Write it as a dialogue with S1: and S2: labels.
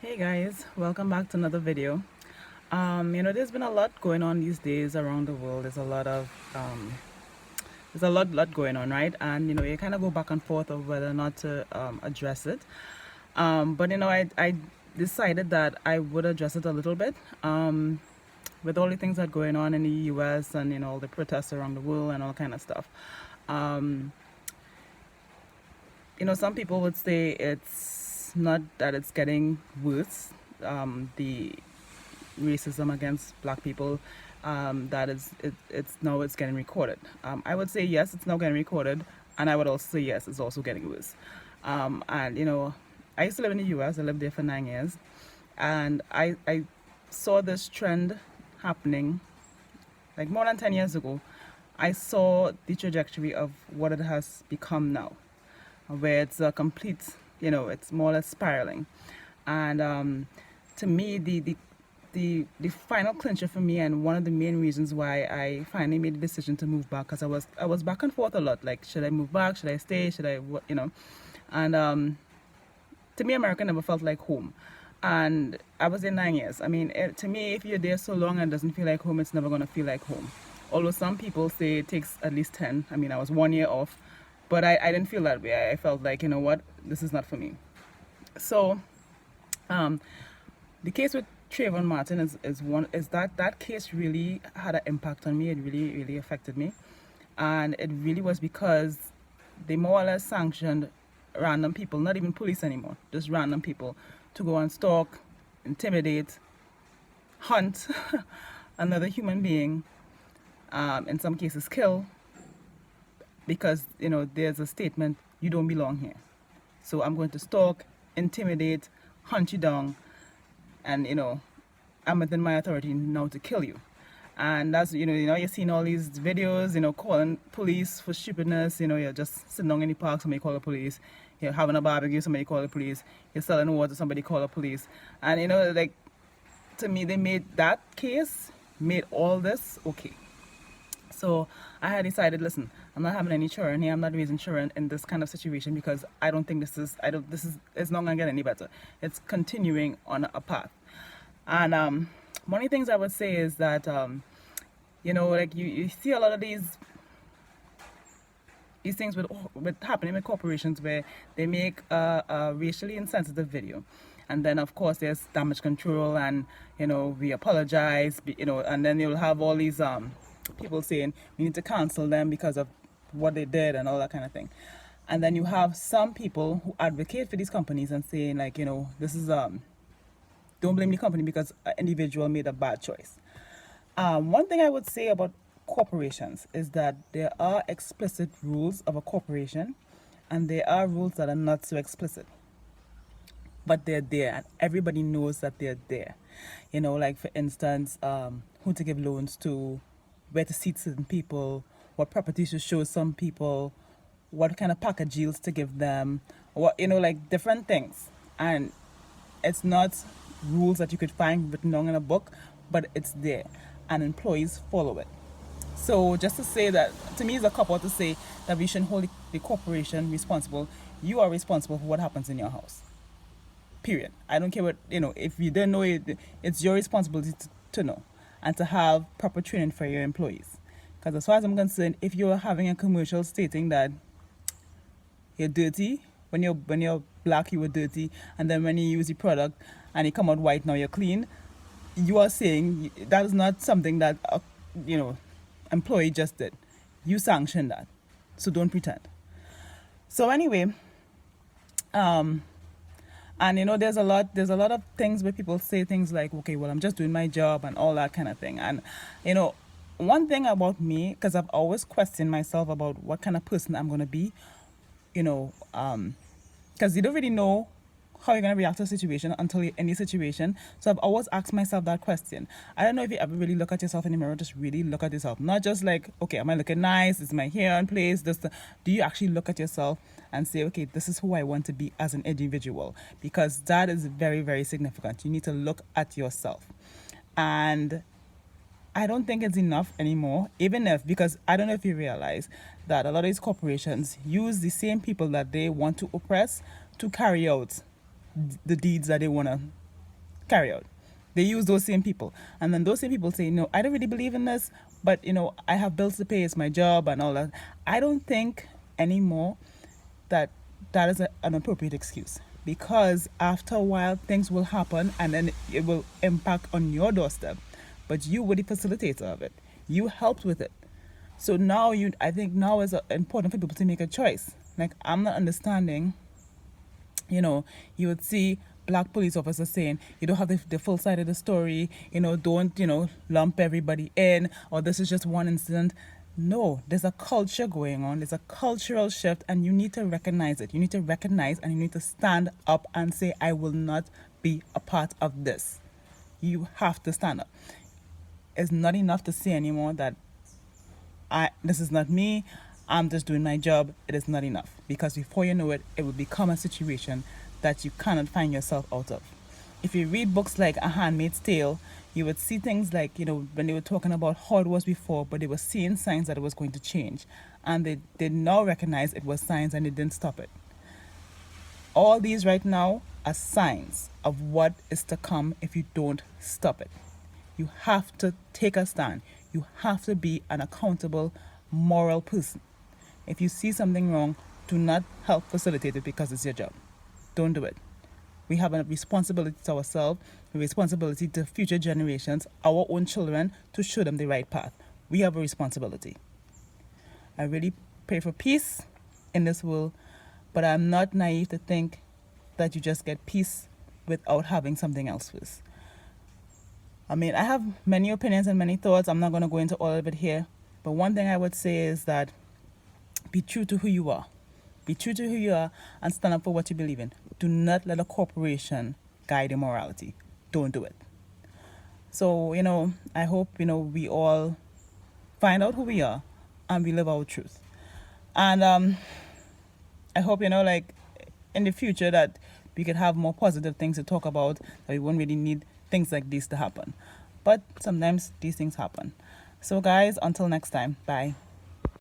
S1: Hey guys, welcome back to another video. There's been a lot going on these days around the world. There's a lot going on, right? And you kind of go back and forth of whether or not to address it. But I decided that I would address it a little bit. With all the things that are going on in the U.S. and all the protests around the world and all kind of stuff. Um, some people would say it's not that it's getting worse. The racism against black people, it's getting recorded. I would say yes, it's now getting recorded, and I would also say yes, it's also getting worse. And I used to live in the U.S. I lived there for 9 years, and I saw this trend happening like more than 10 years ago. I saw the trajectory of what it has become now, where it's a complete, it's more or less spiraling. And to me, the final clincher for me, and one of the main reasons why I finally made the decision to move back, because I was back and forth a lot. Like, should I move back? Should I stay? Should I what? And to me, America never felt like home. And I was there 9 years. I mean, to me, if you're there so long and it doesn't feel like home, it's never gonna feel like home. Although some people say it takes at least 10. I mean, I was 1 year off, but I didn't feel that way. I felt like, you know what, this is not for me. So the case with Trayvon Martin is that case really had an impact on me. It really affected me, and it really was because they more or less sanctioned random people, not even police anymore, just random people, to go and stalk, intimidate, hunt another human being, in some cases kill, because there's a statement, you don't belong here. So I'm going to stalk, intimidate, hunt you down, and I'm within my authority now to kill you. And that's you're seeing all these videos, calling police for stupidness. You're just sitting down in the park, somebody call the police. You're having a barbecue, somebody call the police. You're selling water, somebody call the police. And like, to me, they made that case, made all this okay. So I had decided, listen, I'm not having any children here. I'm not raising children in this kind of situation, because I don't think it's not gonna get any better. It's continuing on a path. And one of the things I would say is that like you see a lot of these things with happening with corporations, where they make a racially insensitive video, and then of course there's damage control, and we apologize, and then you'll have all these people saying we need to cancel them because of what they did and all that kind of thing. And then you have some people who advocate for these companies and saying, like, this is don't blame the company because an individual made a bad choice. One thing I would say about corporations is that there are explicit rules of a corporation, and there are rules that are not so explicit, but they're there, and everybody knows that they're there. Like, for instance, who to give loans to, where to seat certain people, what properties to show some people, what kind of package deals to give them, what like different things. And it's not rules that you could find written down in a book, but it's there, and employees follow it. So just to say that, to me, it's a cop-out to say that we shouldn't hold the corporation responsible. You are responsible for what happens in your house. Period. I don't care what, if you don't know it, it's your responsibility to know, and to have proper training for your employees. Because as far as I'm concerned, if you're having a commercial stating that you're dirty, when you're black you were dirty, and then when you use the product and you come out white, now you're clean, you are saying that is not something that employee just did. You sanctioned that, so don't pretend. So anyway, and there's a lot of things where people say things like, okay, well, I'm just doing my job and all that kind of thing. And one thing about me, because I've always questioned myself about what kind of person I'm going to be, because you don't really know how you're going to react to a situation until you're in the situation. So I've always asked myself that question. I don't know if you ever really look at yourself in the mirror, just really look at yourself. Not just like, okay, am I looking nice? Is my hair in place? Do you actually look at yourself and say, okay, this is who I want to be as an individual? Because that is very, very significant. You need to look at yourself. And I don't think it's enough anymore, because I don't know if you realize that a lot of these corporations use the same people that they want to oppress to carry out the deeds that they want to carry out. They use those same people. And then those same people say, no, I don't really believe in this, but I have bills to pay, it's my job and all that. I don't think anymore that that is an appropriate excuse, because after a while things will happen and then it will impact on your doorstep. But you were the facilitator of it. You helped with it. So now I think now is important for people to make a choice. Like, I'm not understanding, you would see black police officers saying, you don't have the full side of the story, don't, lump everybody in, or this is just one incident. No, there's a culture going on. There's a cultural shift, and you need to recognize it. You need to recognize and you need to stand up and say, I will not be a part of this. You have to stand up. It's not enough to say anymore that this is not me, I'm just doing my job. It is not enough, because before you know it, it will become a situation that you cannot find yourself out of. If you read books like A Handmaid's Tale, you would see things like, when they were talking about how it was before, but they were seeing signs that it was going to change. And they did now recognize it was signs, and they didn't stop it. All these right now are signs of what is to come if you don't stop it. You have to take a stand. You have to be an accountable, moral person. If you see something wrong, do not help facilitate it because it's your job. Don't do it. We have a responsibility to ourselves, a responsibility to future generations, our own children, to show them the right path. We have a responsibility. I really pray for peace in this world, but I'm not naive to think that you just get peace without having something else first. I mean, I have many opinions and many thoughts. I'm not going to go into all of it here. But one thing I would say is that be true to who you are. Be true to who you are and stand up for what you believe in. Do not let a corporation guide your morality. Don't do it. So, I hope, we all find out who we are and we live our truth. And I hope, like, in the future that we could have more positive things to talk about, that we won't really need things like this to happen. But sometimes these things happen. So guys, until next time, bye.